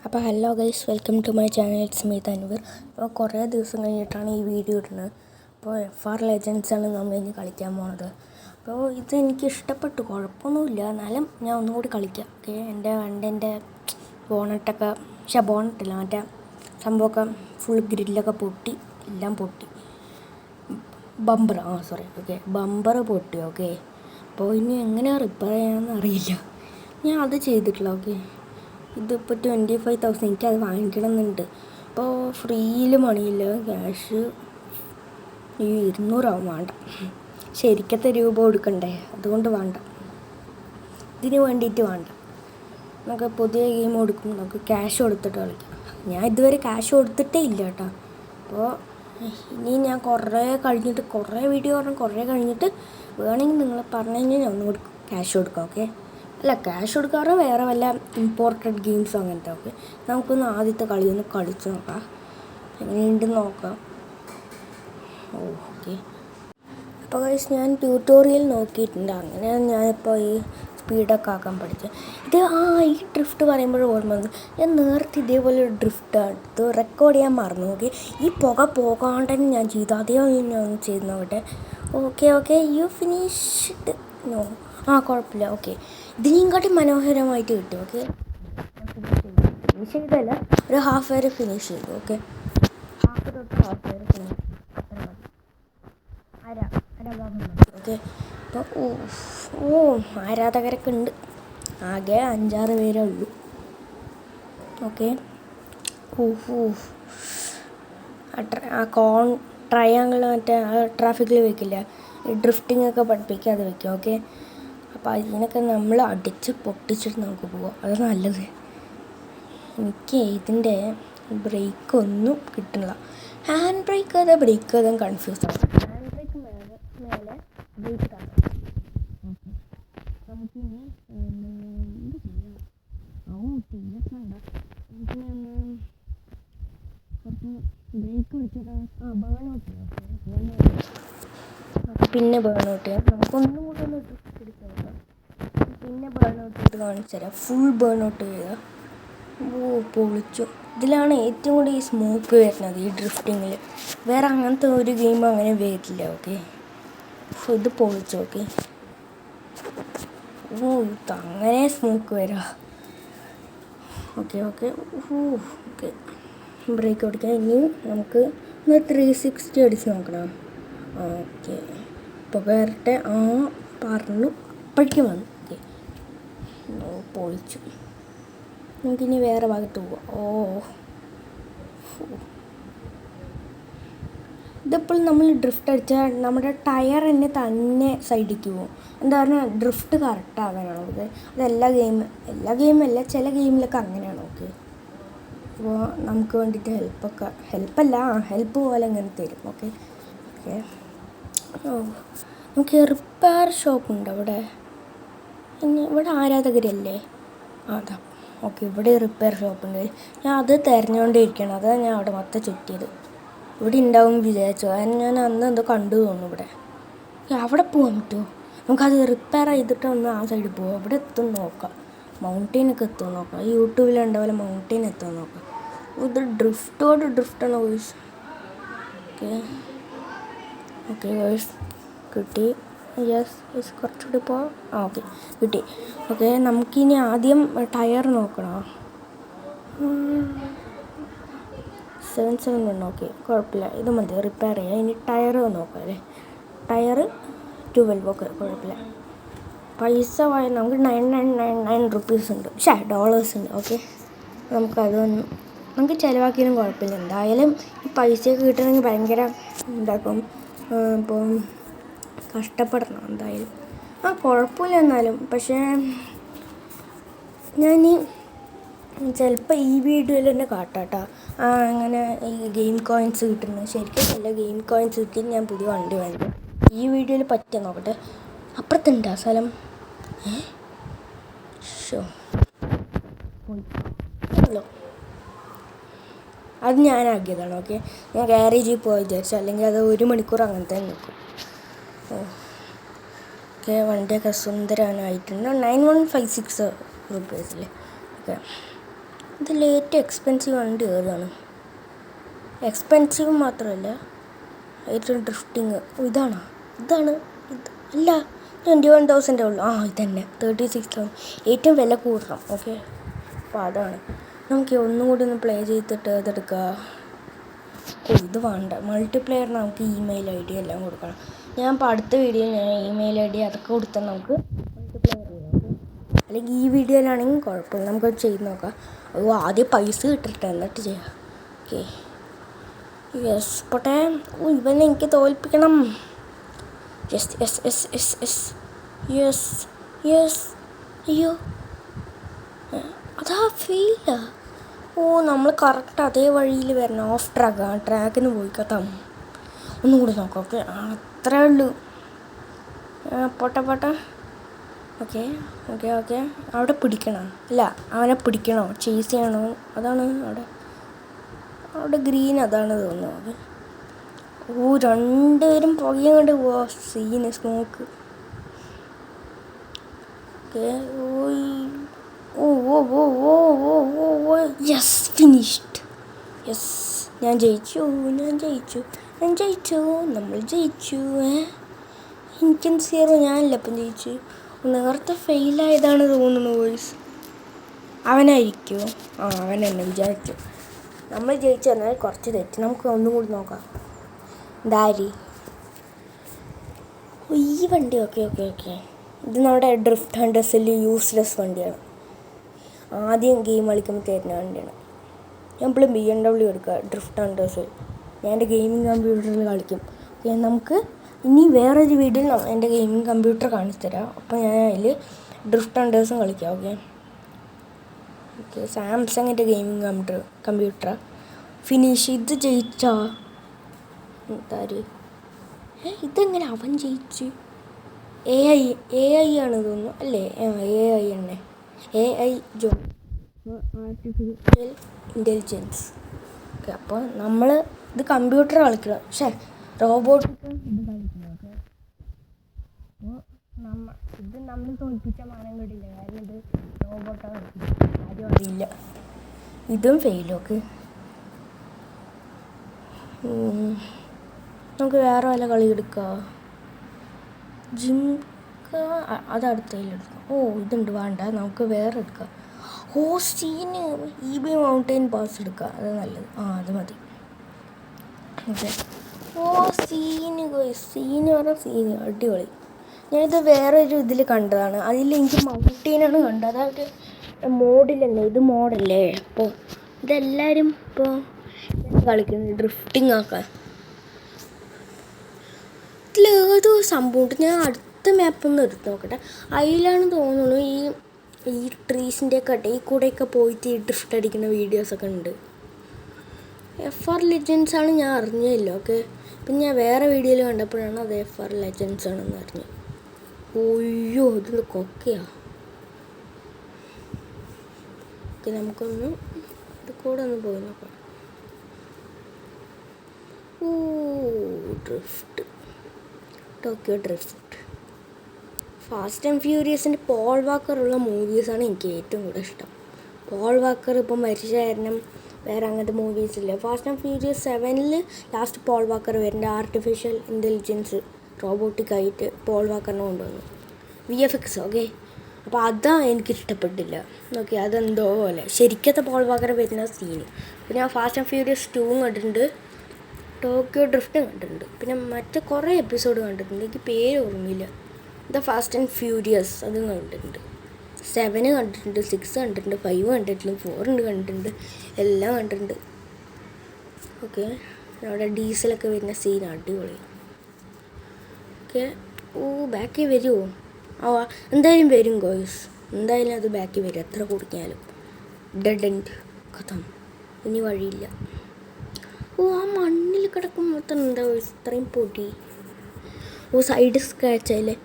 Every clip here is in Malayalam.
അപ്പോൾ hello guys, welcome to my channel. It's me Tanveer. അപ്പോൾ കുറേ ദിവസം കഴിഞ്ഞിട്ടാണ് ഈ വീഡിയോ ഇടുന്നത്. അപ്പോൾ FR Legends ആണ് നമ്മൾ ഇനി കളിക്കാൻ പോകുന്നത്. അപ്പോൾ ഇത് എനിക്ക് ഇഷ്ടപ്പെട്ടു, കുഴപ്പമൊന്നുമില്ല. എന്നാലും ഞാൻ ഒന്നും കൂടി കളിക്കാം. ഓക്കെ, എൻ്റെ വണ്ടിൻ്റെ ബോണറ്റൊക്കെ ബോണറ്റില്ല, മറ്റേ സംഭവമൊക്കെ ഫുൾ ഗ്രില്ലൊക്കെ പൊട്ടി, എല്ലാം പൊട്ടി. ബമ്പർ ഓക്കെ, ബമ്പർ പൊട്ടി. ഓക്കെ, അപ്പോൾ ഇനി എങ്ങനെയാണ് റിപ്പയർ ചെയ്യാമെന്ന് അറിയില്ല. ഞാൻ അത് ചെയ്തിട്ടില്ല. ഓക്കെ, ഇതിപ്പോൾ 25,000 എനിക്കത് വാങ്ങിക്കണമെന്നുണ്ട്. അപ്പോൾ ഫ്രീയിൽ മണിയില്ല, ക്യാഷ് ഈ 200 വേണ്ട, ശരിക്കത്തെ രൂപ കൊടുക്കണ്ടേ, അതുകൊണ്ട് വേണ്ട, ഇതിന് വേണ്ടിയിട്ട് വേണ്ട. നമുക്ക് പുതിയ ഗെയിം കൊടുക്കും, നമുക്ക് ക്യാഷ് കൊടുത്തിട്ട് കളിക്കാം. ഞാൻ ഇതുവരെ ക്യാഷ് കൊടുത്തിട്ടേ ഇല്ല കേട്ടോ. അപ്പോൾ ഇനി ഞാൻ കുറേ വീഡിയോ കഴിഞ്ഞിട്ട് വേണമെങ്കിൽ നിങ്ങൾ പറഞ്ഞു കഴിഞ്ഞാൽ ഞാൻ ഒന്നും കൊടുക്കും, ക്യാഷ് കൊടുക്കാം. ഓക്കെ, അല്ല ക്യാഷ് കൊടുക്കാറ് വേറെ വല്ല ഇമ്പോർട്ടഡ് ഗെയിംസോ അങ്ങനത്തെ. ഓക്കെ, നമുക്കൊന്ന് ആദ്യത്തെ കളി ഒന്ന് കളിച്ച് നോക്കാം, എങ്ങനെയുണ്ടെന്ന് നോക്കാം. ഓക്കെ, അപ്പോൾ ഗൈസ് ഞാൻ ട്യൂട്ടോറിയൽ നോക്കിയിട്ടുണ്ട്, അങ്ങനെയാണ് ഞാനിപ്പോൾ ഈ സ്പീഡൊക്കെ ആക്കാൻ പഠിച്ചത്. ഈ ഡ്രിഫ്റ്റ് പറയുമ്പോഴും ഓർമ്മ വന്നു, ഞാൻ നേരത്തെ ഇതേപോലെ ഒരു ഡ്രിഫ്റ്റ് എടുത്ത് റെക്കോർഡ് ചെയ്യാൻ മറന്നു. ഓക്കെ, ഈ പുക പോകാണ്ട് ഞാൻ ചെയ്തു, അതേ ഞാൻ ചെയ്ത് നോക്കട്ടെ. Okay you finished. നോ, കുഴപ്പമില്ല. ഓക്കെ, ഇതിനെക്കാട്ടി മനോഹരമായിട്ട് കിട്ടും. ഓക്കെ, ഫിനിഷ് ചെയ്തല്ല, ഒരു ഹാഫ് വരെ ഫിനിഷ് ചെയ്തു. ഓക്കെ, ഹാഫ് വരെ ഫിനിഷ് ഓക്കെ. അപ്പോൾ ആരാധകരൊക്കെ ഉണ്ട്, ആകെ 5-6 പേരേ ഉള്ളൂ. ഓക്കെ, ട്രയാങ്കിൾ മറ്റേ ട്രാഫിക്കിൽ വെക്കില്ല, ഈ ഡ്രിഫ്റ്റിംഗ് ഒക്കെ പഠിപ്പിക്കുക, അത് വെക്കുക. ഓക്കെ, അപ്പോൾ അതിനൊക്കെ നമ്മൾ അടിച്ച് പൊട്ടിച്ചിട്ട് നമുക്ക് പോവാം, അത് നല്ലത്. എനിക്ക് ഇതിൻ്റെ ബ്രേക്കൊന്നും കിട്ടുന്നില്ല, ഹാൻഡ് ബ്രേക്ക് അതാ ബ്രേക്ക് അതാ കൺഫ്യൂസ് ആവും. ഹാൻഡ് ബ്രേക്ക് മേലെ ബ്രേക്ക് താഴെ. നമുക്കിനി ബ്രേക്ക് വെച്ചിട്ട് പിന്നെ ബേൺ ഔട്ട് ചെയ്യാം. നമുക്കൊന്നും കൂടെ ഒന്ന് പിടിക്കാം, പിന്നെ ബേൺ ഔട്ട് ചെയ്ത് കാണിച്ചു തരാം. ഫുൾ ബേൺ ഔട്ട് ചെയ്യുക. പൊളിച്ചു. ഇതിലാണ് ഏറ്റവും കൂടുതൽ ഈ സ്മോക്ക് വരുന്നത്, ഈ ഡ്രിഫ്റ്റിങ്ങിൽ. വേറെ അങ്ങനത്തെ ഒരു ഗെയിം അങ്ങനെ വരില്ല. ഓക്കെ, ഇത് പൊളിച്ചു. ഓക്കെ, അങ്ങനെ സ്മോക്ക് വരാം. ഓക്കെ ബ്രേക്ക് ഓടിക്കാം. ഇനി നമുക്ക് 360 അടിച്ച് നോക്കണം. ഓക്കെ, ഇപ്പോൾ വരട്ടെ. പറഞ്ഞു അപ്പോഴേക്കും വന്നു. ഓക്കെ, പൊളിച്ചു. നമുക്കിനി വേറെ ഭാഗത്ത് പോവാം. ഇതിപ്പോൾ നമ്മൾ ഡ്രിഫ്റ്റ് അടിച്ചാൽ നമ്മുടെ ടയർ തന്നെ സൈഡിലേക്ക് പോകും. എന്താ പറഞ്ഞാൽ ഡ്രിഫ്റ്റ് കറക്റ്റാകാനാണ്. അത് എല്ലാ ഗെയിമല്ല, ചില ഗെയിമിലൊക്കെ അങ്ങനെയാണ്. ഓക്കെ, അപ്പോൾ നമുക്ക് വേണ്ടിയിട്ട് ഹെൽപ്പ് പോലെ ഇങ്ങനെ തരും. ഓക്കെ, നമുക്ക് റിപ്പയർ ഷോപ്പുണ്ട് അവിടെ. ഇവിടെ ആരാധകരല്ലേ? അതാ. ഓക്കെ, ഇവിടെ റിപ്പയർ ഷോപ്പുണ്ട്. ഞാൻ അത് തിരഞ്ഞുകൊണ്ടിരിക്കുകയാണ്, അതാണ് ഞാൻ അവിടെ മൊത്തം ചുറ്റിയത്. ഇവിടെ ഉണ്ടാവും വിചാരിച്ചു, അതിന് ഞാൻ അന്ന് എന്തോ കണ്ടു തോന്നുന്നു. ഇവിടെ അവിടെ പോകാൻ പറ്റുമോ? നമുക്കത് റിപ്പയർ ചെയ്തിട്ട് ഒന്ന് ആ സൈഡിൽ പോകാം. അവിടെ എത്തും നോക്കാം, മൗണ്ടെയിനൊക്കെ എത്തും നോക്കാം. യൂട്യൂബിലുണ്ടാവില്ല, മൗണ്ടെയിൻ എത്തും നോക്കാം. ഇത് ഡ്രിഫ്റ്റാണ് വോയിസ്. ഓക്കെ വോയിസ് കിട്ടി. യെസ് കുറച്ചുകൂടി പോവാം. ഓക്കെ, കിട്ടി. ഓക്കെ, നമുക്കിനി ആദ്യം ടയർ നോക്കണം. 771. ഓക്കെ, കുഴപ്പമില്ല, ഇത് മതി റിപ്പയർ ചെയ്യാം. ഇനി ടയർ നോക്കാം അല്ലേ. ടയർ 12. ഓക്കെ, കുഴപ്പമില്ല. പൈസ നമുക്ക് 999 റുപ്പീസ് ഉണ്ട്, ഡോളേഴ്സ് ഉണ്ട്. ഓക്കെ, നമുക്ക് ചിലവാക്കിയാലും കുഴപ്പമില്ല. എന്തായാലും ഈ പൈസയൊക്കെ കിട്ടണമെങ്കിൽ ഭയങ്കര ഇപ്പം കഷ്ടപ്പെടണം എന്തായാലും. കുഴപ്പമില്ല എന്നാലും. പക്ഷേ ഞാൻ ചിലപ്പോൾ ഈ വീഡിയോയിൽ തന്നെ കാട്ടാട്ടോ അങ്ങനെ ഈ ഗെയിം കോയിൻസ് കിട്ടുന്നത്. ശരിക്കും നല്ല ഗെയിം കോയിൻസ് കിട്ടി ഞാൻ പുതിയ വണ്ടി വാങ്ങി. ഈ വീഡിയോയിൽ പറ്റിയ നോക്കട്ടെ. അപ്പുറത്തുണ്ട് ആ സ്ഥലം. ഹലോ, അത് ഞാനാക്കിയതാണ്. ഓക്കെ, ഞാൻ ഗാരേജിൽ പോയി വിചാരിച്ചു, അല്ലെങ്കിൽ അത് 1 മണിക്കൂർ അങ്ങനെ തന്നെ നിൽക്കും. ഓക്കെ, വണ്ടിയൊക്കെ സുന്ദരമായിട്ടുണ്ട്. 9156 റുപ്പീസിൽ. ഓക്കെ, ഇതിൽ ഏറ്റവും എക്സ്പെൻസീവ് വണ്ടി ഏതാണ്? എക്സ്പെൻസീവ് മാത്രമല്ല, ഏറ്റവും ഡ്രിഫ്റ്റിങ് ഇതാണ്. ഇത് അല്ല, 21,000 ഉള്ളൂ. ഇതന്നെ 36,000. ഏറ്റവും വില കൂടണം. ഓക്കെ, അപ്പോൾ അതാണ്. നമുക്ക് ഒന്നും കൂടി ഒന്ന് പ്ലേ ചെയ്തിട്ട് ഇതെടുക്കുക. ഇത് വേണ്ട, മൾട്ടിപ്ലെയറിന് നമുക്ക് ഇമെയിൽ ഐ ഡി എല്ലാം കൊടുക്കണം. ഞാൻ ഇപ്പോൾ അടുത്ത വീഡിയോയിൽ ഞാൻ ഇമെയിൽ ഐ ഡി അതൊക്കെ കൊടുത്താൽ നമുക്ക് മൾട്ടിപ്ലെയർ ചെയ്യാം. അല്ലെങ്കിൽ ഈ വീഡിയോയിലാണെങ്കിൽ കുഴപ്പമില്ല, നമുക്കത് ചെയ്ത് നോക്കാം. ആദ്യം പൈസ കിട്ടിട്ട് എന്നിട്ട് ചെയ്യാം. ഓക്കെ, യെസ് പോട്ടെ. ഇവനെ എനിക്ക് തോൽപ്പിക്കണം. Yes yes yes yes yes yes yes. അയ്യോ, അതാ ഫെയിലാ. നമ്മൾ കറക്റ്റ് അതേ വഴിയിൽ വരണം. ഓഫ് ട്രാക്കിന് പോയി കത്താം. ഒന്നും കൂടി നോക്കാം. ഓക്കെ, അത്രേ ഉള്ളൂ. പോട്ടെ. Okay okay okay. അവിടെ പിടിക്കണം. അല്ല, അവനെ പിടിക്കണോ, ചേസ് ചെയ്യണോ? അതാണ് അവിടെ ഗ്രീൻ, അതാണ് തോന്നുന്നത്. രണ്ടുപേരും പുകയും കൊണ്ട് പോവാ. Scene smoke. Okay, yes, finished. Yes, ഞാൻ ജയിച്ചു. നമ്മൾ ജയിച്ചു. എനിക്കും 0. ഞാനല്ല ഇപ്പം ജയിച്ചു. നേരത്തെ ഫെയിലായതാണ് തോന്നുന്നു വോയിസ്. അവനായിരിക്കുമോ? അവൻ തന്നെ വിചാരിച്ചു. നമ്മൾ ജയിച്ചു എന്നാൽ കുറച്ച് തെറ്റ്. നമുക്ക് ഒന്നും കൂടി നോക്കാം. ദാരി ഈ വണ്ടി. ഓക്കെ. ഇത് നമ്മുടെ ഡ്രിഫ്റ്റ് ഹണ്ടേഴ്സിൽ യൂസ്ലെസ് വണ്ടിയാണ്. ആദ്യം ഗെയിം കളിക്കുമ്പോൾ തരുന്ന വണ്ടിയാണ്. ഞാൻ എപ്പോഴും BMW എടുക്കുക ഡ്രിഫ്റ്റ് ഹണ്ടേഴ്സിൽ. ഞാൻ എൻ്റെ ഗെയിമിംഗ് കമ്പ്യൂട്ടറിൽ കളിക്കും. ഓക്കെ, നമുക്ക് ഇനി വേറൊരു വീഡിയോയിൽ എൻ്റെ ഗെയിമിംഗ് കമ്പ്യൂട്ടർ കാണിച്ചു തരാം. അപ്പോൾ ഞാൻ അതിൽ ഡ്രിഫ്റ്റ് ഹണ്ടേഴ്സും കളിക്കാം. ഓക്കെ, സാംസങ്ങിൻ്റെ ഗെയിമിംഗ് കമ്പ്യൂട്ടർ ഫിനിഷ്. ഇത് ജയിച്ചാ ഇതെങ്ങനെ അവൻ ജയിച്ചു? AI ആണ് തോന്നുന്നു, അല്ലേ? AI തന്നെ. AI John, artificial intelligence. Okay, അപ്പോൾ നമ്മൾ ഇത് കമ്പ്യൂട്ടർ കളിക്കണം. പക്ഷേ റോബോട്ടിക്ക് ഇത് കളിക്കണം. ഓക്കെ, അപ്പോൾ ഇത് നമ്മൾ തോൽപ്പിച്ച മാനം കിട്ടില്ല. കാരണം ഇത് റോബോട്ടാണ് കളിക്കുന്നത്. ആരും അറിയില്ല. ഇതും ഫെയിൽ. ഓക്കെ, നമുക്ക് വേറെ വല്ല കളി എടുക്കാം. അത് അടുത്തതിലെടുക്കാം. ഇതുണ്ട്, വേണ്ട, നമുക്ക് വേറെ എടുക്കാം. സീന് EB മൗണ്ടൈൻ പാസ് എടുക്കാം. അത് നല്ലത്. അത് മതി. ഓക്കെ, സീന് അടിപൊളി. ഞാനിത് വേറൊരു ഇതിൽ കണ്ടതാണ്. അതിൽ എനിക്ക് മൗണ്ടൈനാണ് കണ്ടത്. അതായത് മോഡിലല്ലേ, ഇത് മോഡല്ലേ. അപ്പോൾ ഇതെല്ലാവരും ഇപ്പോൾ കളിക്കുന്നത് ഡ്രിഫ്റ്റിംഗ് ആക്കാൻ. ഇതിലേതോ സംഭവമുണ്ട്. ഞാൻ അടുത്ത മാപ്പൊന്ന് എടുത്ത് നോക്കട്ടെ. അതിലാണ് തോന്നുന്നു ഈ ട്രീസിൻ്റെ ഒക്കെ ഈ കൂടെയൊക്കെ പോയിട്ട് ഈ ഡ്രിഫ്റ്റ് അടിക്കുന്ന വീഡിയോസൊക്കെ ഉണ്ട്. FR Legends ആണ് ഞാൻ അറിഞ്ഞില്ല. ഓക്കെ, പിന്നെ ഞാൻ വേറെ വീഡിയോയിൽ കണ്ടപ്പോഴാണ് അത് FR Legends ആണെന്ന് അറിഞ്ഞത്. അയ്യോ, ഇതൊന്ന് കൊക്കയാ. ഓക്കെ, നമുക്കൊന്ന് ഇത് കൂടെ ഒന്ന് പോയി നോക്കാം. Drift, Tokyo drift. Fast and ഫ്യൂരിയസിൻ്റെ പോൾ വാക്കറുള്ള മൂവീസാണ് എനിക്ക് ഏറ്റവും കൂടുതൽ ഇഷ്ടം. പോൾ വാക്കർ ഇപ്പം മരിച്ച കാരണം വേറെ അങ്ങനത്തെ മൂവീസില്ല. Fast and furious 7 last Paul Walker വരുന്നുണ്ട്. ആർട്ടിഫിഷ്യൽ ഇൻ്റലിജൻസ് റോബോട്ടിക്കായിട്ട് പോൾ വാക്കറിനെ കൊണ്ടുവന്നു. VFX. ഓക്കെ, അപ്പോൾ അതാ എനിക്കിഷ്ടപ്പെട്ടില്ല. ഓക്കെ, അതെന്തോ പോലെ. ശരിക്കത്തെ പോൾ വാക്കർ വരുന്ന സീന്. പിന്നെ ഞാൻ ഫാസ്റ്റ് ആൻഡ് ഫ്യൂരിയസ് 2 കണ്ടിട്ടുണ്ട്, ടോക്കിയോ ഡ്രിഫ്റ്റ് കണ്ടിട്ടുണ്ട്, പിന്നെ മറ്റേ കുറേ എപ്പിസോഡ് കണ്ടിട്ടുണ്ട്. എനിക്ക് പേര് ഓർമ്മയില്ല. ദ ഫാസ്റ്റ് ആൻഡ് ഫ്യൂരിയസ് അതും കണ്ടിട്ടുണ്ട്. 7 കണ്ടിട്ടുണ്ട്, 6 കണ്ടിട്ടുണ്ട്, 5 കണ്ടിട്ടുണ്ട്, 4 കണ്ടിട്ടുണ്ട്, എല്ലാം കണ്ടിട്ടുണ്ട്. ഓക്കെ, അവിടെ ഡീസലൊക്കെ വരുന്ന സീൻ അടിപൊളി. ഓക്കെ, ബാക്കി വരുമോ? എന്തായാലും വരും ഗോയ്സ്, എന്തായാലും അത് ബാക്കി വരും. എത്ര കുടിക്കാലും ഡെഡ് എൻഡ് കഥം, ഇനി വഴിയില്ല. ആ മണ്ണിൽ കിടക്കും മൊത്തം എന്താ ഇത്രയും പൊടി. സൈഡ് സ്ക്രാച്ചല്ലേ.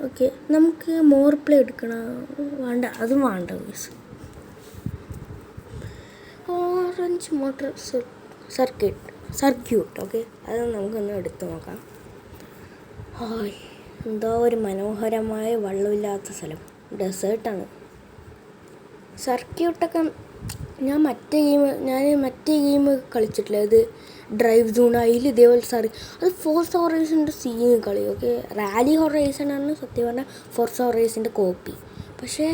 ഓക്കെ, നമുക്ക് മോർ പ്ലേ എടുക്കണം. വേണ്ട, അതും വേണ്ട guys. Orange motor circuit. Okay, അത് നമുക്കൊന്ന് എടുത്ത് നോക്കാം. എന്തോ ഒരു മനോഹരമായ വെള്ളമില്ലാത്ത സ്ഥലം, ഡെസേർട്ടാണ്. സർക്യൂട്ടൊക്കെ ഞാൻ മറ്റേ ഗെയിം കളിച്ചിട്ടില്ല, ഇത് ഡ്രൈവ് സോൺ. അതിൽ ഇതേപോലെ സാറി അത് ഫോർസ ഹൊറൈസൻ്റെ സീൻ കളി. ഓക്കെ, റാലി ഹൊറൈസനാണ് സത്യം പറഞ്ഞാൽ ഫോർസ ഹൊറൈസൻ്റെ കോപ്പി. പക്ഷേ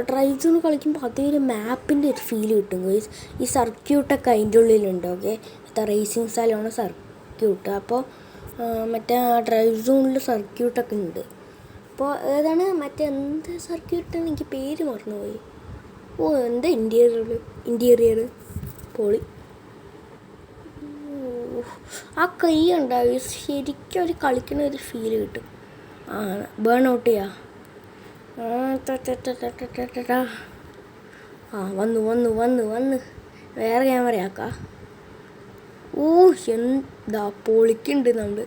ഡ്രൈവ് സോൺ കളിക്കുമ്പോൾ അതേ ഒരു മാപ്പിൻ്റെ ഒരു ഫീൽ കിട്ടും ഗൈസ്. ഈ സർക്യൂട്ടൊക്കെ അതിൻ്റെ ഉള്ളിലുണ്ട്. ഓക്കെ, റേസിംഗ് സ്ഥലമാണ് സർക്യൂട്ട്. അപ്പോൾ മറ്റേ ഡ്രൈവ് സോണിൽ സർക്യൂട്ടൊക്കെ ഉണ്ട്. അപ്പോൾ ഏതാണ് മറ്റേ എന്ത് സർക്യൂട്ടാണ്, എനിക്ക് പേര് മറന്നുപോയി. എന്താ ഇൻറ്റീരിയർ പൊളി. ആ കൈ ഉണ്ടാവും ശരിക്കും ഒരു കളിക്കുന്ന ഒരു ഫീൽ കിട്ടും. ബേൺ ഔട്ട് ചെയ്യാ. വന്ന് വേറെ ക്യാമറയാക്കാം. എന്താ പൊളിക്കുന്നുണ്ട് നമ്മൾ.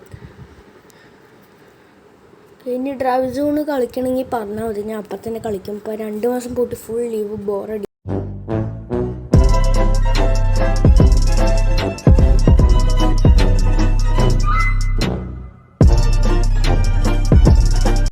ഇനി ഡ്രൈവ് സോൺ കളിക്കണമെങ്കിൽ പറഞ്ഞാൽ മതി, ഞാൻ അപ്പം തന്നെ കളിക്കും. ഇപ്പോൾ 2 മാസം പോയിട്ട് ഫുൾ ലീവ് ബോറടി.